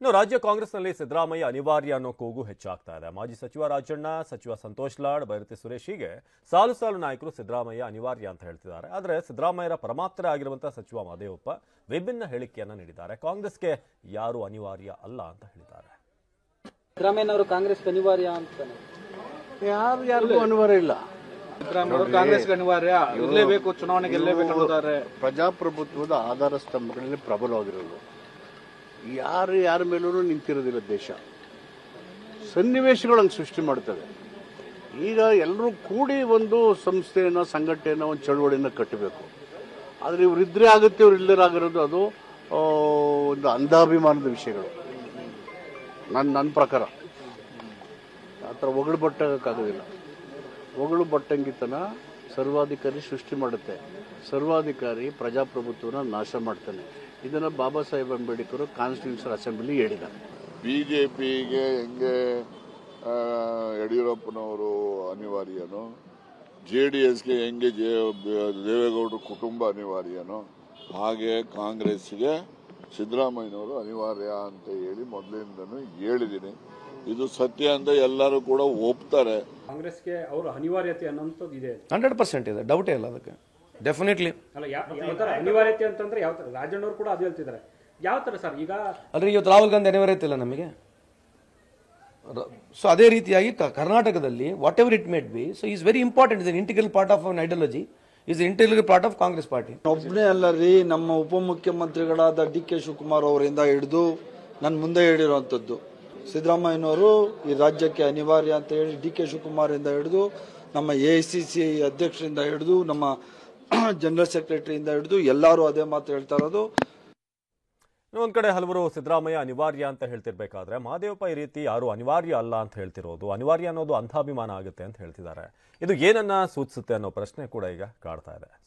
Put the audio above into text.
ಇನ್ನು ರಾಜ್ಯ ಕಾಂಗ್ರೆಸ್ನಲ್ಲಿ ಸಿದ್ದರಾಮಯ್ಯ ಅನಿವಾರ್ಯ ಅನ್ನೋ ಕೂಗು ಹೆಚ್ಚಾಗ್ತಾ ಇದೆ. ಮಾಜಿ ಸಚಿವ ರಾಜಣ್ಣ, ಸಚಿವ ಸಂತೋಷ್ ಲಾಡ್, ಬೈರತಿ ಸುರೇಶ್ ಹೀಗೆ ಸಾಲು ಸಾಲು ನಾಯಕರು ಸಿದ್ದರಾಮಯ್ಯ ಅನಿವಾರ್ಯ ಅಂತ ಹೇಳ್ತಿದ್ದಾರೆ. ಆದರೆ ಸಿದ್ದರಾಮಯ್ಯರ ಪರಮಾಪ್ತರ ಆಗಿರುವಂತಹ ಸಚಿವ ಮಹದೇವಪ್ಪ ವಿಭಿನ್ನ ಹೇಳಿಕೆಯನ್ನ ನೀಡಿದ್ದಾರೆ. ಕಾಂಗ್ರೆಸ್ಗೆ ಯಾರು ಅನಿವಾರ್ಯ ಅಲ್ಲ ಅಂತ ಹೇಳಿದ್ದಾರೆ. ಸಿದ್ದರಾಮಯ್ಯನವರು ಕಾಂಗ್ರೆಸ್ಗೆ ಅನಿವಾರ್ಯ ಅಂತಾನೆ. ಯಾರಿಗೂ ಅನಿವಾರ್ಯ ಇಲ್ಲ. ಕಾಂಗ್ರೆಸ್ಗೆ ಅನಿವಾರ್ಯ ಇರಲೇಬೇಕು, ಚುನಾವಣೆ ಗೆಲ್ಲಬೇಕು ಅನ್ನೋದಾರೆ. ಪ್ರಜಾಪ್ರಭುತ್ವದ ಆಧಾರ ಸ್ತಂಭಗಳಲ್ಲಿ ಪ್ರಬಲವಾಗಿರೋದು. ಯಾರ ಮೇಲೂ ನಿಂತಿರೋದಿಲ್ಲ ದೇಶ. ಸನ್ನಿವೇಶಗಳು ಸೃಷ್ಟಿ ಮಾಡ್ತವೆ. ಈಗ ಎಲ್ಲರೂ ಕೂಡಿ ಒಂದು ಸಂಸ್ಥೆಯನ್ನ, ಸಂಘಟನೆಯನ್ನ, ಒಂದು ಚಳವಳಿಯನ್ನು ಕಟ್ಟಬೇಕು. ಆದರೆ ಇವರಿದ್ರೆ ಆಗುತ್ತೆ, ಇವ್ರು ಇಲ್ಲರಾಗಿರೋದು ಅದು ಒಂದು ಅಂಧಾಭಿಮಾನದ ವಿಷಯಗಳು. ನನ್ನ ಪ್ರಕಾರ ಆ ಥರ ಒಗಳು ಬಟ್ಟಕ್ಕಾಗೋದಿಲ್ಲ. ಒಗಳು ಬಟ್ಟಂಗಿತನ ಸರ್ವಾಧಿಕಾರಿ ಸೃಷ್ಟಿ ಮಾಡುತ್ತೆ. ಸರ್ವಾಧಿಕಾರಿ ಪ್ರಜಾಪ್ರಭುತ್ವನ ನಾಶ ಮಾಡ್ತಾನೆ. ಇದನ್ನು ಬಾಬಾ ಸಾಹೇಬ್ ಅಂಬೇಡ್ಕರ್ ಕಾನ್ಸ್ಟಿಟ್ಯೂಷನ್ ಅಸೆಂಬ್ಲಿ ಹೇಳಿದ್ದಾರೆ. ಬಿಜೆಪಿಗೆ ಹೆಂಗೆ ಯಡಿಯೂರಪ್ಪನವರು ಅನಿವಾರ್ಯನೋ, JDSಗೆ ಹೆಂಗೆ ದೇವೇಗೌಡರ ಕುಟುಂಬ ಅನಿವಾರ್ಯನೋ, ಹಾಗೆ ಕಾಂಗ್ರೆಸ್ಗೆ ಸಿದ್ದರಾಮಯ್ಯನವರು ಅನಿವಾರ್ಯ ಅಂತ ಹೇಳಿ ಮೊದಲಿಂದನೂ ಹೇಳಿದ್ದೀನಿ. ಇದು ಸತ್ಯ ಅಂತ ಎಲ್ಲರೂ ಕೂಡ ಒಪ್ತಾರೆ. ಕಾಂಗ್ರೆಸ್ಗೆ ಅವರ ಅನಿವಾರ್ಯತೆ ಅನ್ನೋಂಥದ್ದು ಇದೆ. 100% ಇದೆ, ಡೌಟೇ ಇಲ್ಲ ಅದಕ್ಕೆ. ಡೆಫಿನೆಟ್ಲಿ ಅಲ್ಲ, ಯಾವ ತರ ಅನಿವಾರ್ಯತೆ ಅಂತಂದ್ರೆ ಯಾವ ತರ? ರಾಜಣ್ಣವರು ಕೂಡ ಅದು ಹೇಳ್ತಿದ್ದಾರೆ. ಯಾವ ತರ ಸರ್? ಈಗ ಅಂದ್ರೆ ಇವತ್ತು ರಾಹುಲ್ ಗಾಂಧಿ ಅನಿವಾರ್ಯತೆ ಇಲ್ಲ ನಮಗೆ. ಸೊ ಅದೇ ರೀತಿಯಾಗಿ ಕರ್ನಾಟಕದಲ್ಲಿ whatever it may be, so is very important. Is integral part of our ideology, is integral part of Congress party. ಒಬ್ಬನೇ ಅಲ್ಲ ರೀ, ನಮ್ಮ ಉಪಮುಖ್ಯಮಂತ್ರಿಗಳಾದ DK ಶಿವಕುಮಾರ್ ಅವರಿಂದ ಹಿಡಿದು ನನ್ನ ಮುಂದೆ ಹೇಳಿರುವಂಥದ್ದು ಸಿದ್ದರಾಮಯ್ಯನವರು ಈ ರಾಜ್ಯಕ್ಕೆ ಅನಿವಾರ್ಯ ಅಂತ ಹೇಳಿ DK ಶಿವಕುಮಾರ್ ಇಂದ ಹಿಡಿದು ನಮ್ಮ AICC ಅಧ್ಯಕ್ಷರಿಂದ ಹಿಡಿದು ನಮ್ಮ ಜನರಲ್ ಸೆಕ್ರೆಟರಿಯಿಂದ ಹಿಡಿದು ಎಲ್ಲರೂ ಅದೇ ಮಾತು ಹೇಳ್ತಾ ಇರೋದು. ಒಂದ್ ಕಡೆ ಹಲವರು ಸಿದ್ದರಾಮಯ್ಯ ಅನಿವಾರ್ಯ ಅಂತ ಹೇಳ್ತಿರ್ಬೇಕಾದ್ರೆ ಮಹದೇವಪ್ಪ ಈ ರೀತಿ ಯಾರು ಅನಿವಾರ್ಯ ಅಲ್ಲ ಅಂತ ಹೇಳ್ತಿರೋದು, ಅನಿವಾರ್ಯ ಅನ್ನೋದು ಅಂಧಾಭಿಮಾನ ಆಗುತ್ತೆ ಅಂತ ಹೇಳ್ತಿದ್ದಾರೆ. ಇದು ಏನನ್ನ ಸೂಚಿಸುತ್ತೆ ಅನ್ನೋ ಪ್ರಶ್ನೆ ಕೂಡ ಈಗ ಕಾಡ್ತಾ ಇದೆ.